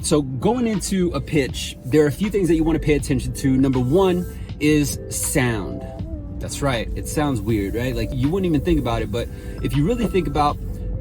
So going into a pitch, there are a few things that you want to pay attention to. Number one is sound. That's right. It sounds weird, right? Like you wouldn't even think about it, but if you really think about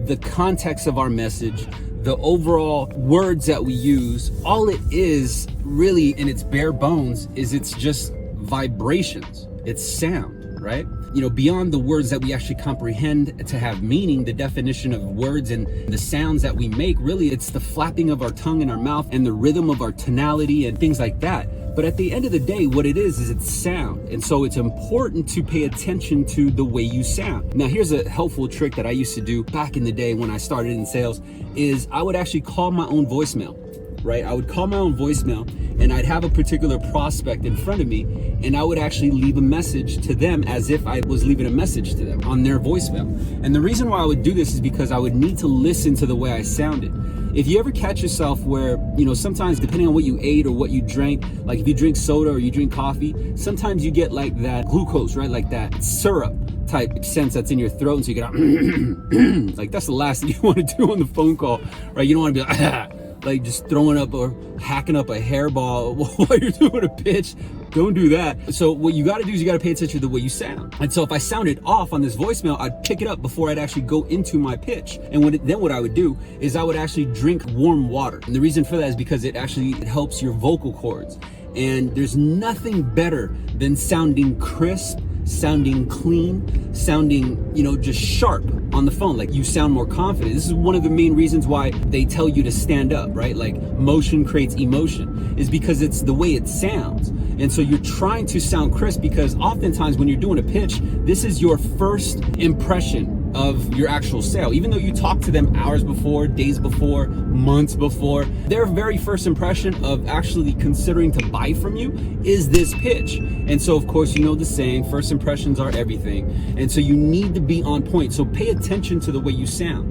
the context of our message, the overall words that we use, all it is really in its bare bones is it's just vibrations. It's sound, right? You know, beyond the words that we actually comprehend to have meaning, the definition of words and the sounds that we make, really it's the flapping of our tongue in our mouth and the rhythm of our tonality and things like that. But at the end of the day, what it is it's sound. And so it's important to pay attention to the way you sound. Now, here's a helpful trick that I used to do back in the day when I started in sales is I would actually call my own voicemail, right? I would call my own voicemail and I'd have a particular prospect in front of me and I would actually leave a message to them as if I was leaving a message to them on their voicemail. And the reason why I would do this is because I would need to listen to the way I sounded. If you ever catch yourself where, you know, sometimes depending on what you ate or what you drank, like if you drink soda or you drink coffee, sometimes you get like that glucose, right? Like that syrup type sense that's in your throat. And so you get like that's the last thing you want to do on the phone call, right? You don't want to be like just throwing up or hacking up a hairball while you're doing a pitch. Don't do that. So what you got to do is you got to pay attention to the way you sound. And so if I sounded off on this voicemail, I'd pick it up before I'd actually go into my pitch. And then what I would do is I would actually drink warm water. And the reason for that is because it helps your vocal cords. And there's nothing better than sounding crisp, sounding clean, sounding, you know, just sharp on the phone. Like you sound more confident. This is one of the main reasons why they tell you to stand up, right? Like motion creates emotion, is because it's the way it sounds. And so you're trying to sound crisp because oftentimes when you're doing a pitch, this is your first impression of your actual sale. Even though you talk to them hours before, days before, months before, their very first impression of actually considering to buy from you is this pitch. And so of course, you know the saying, first impressions are everything. And so you need to be on point. So pay attention to the way you sound.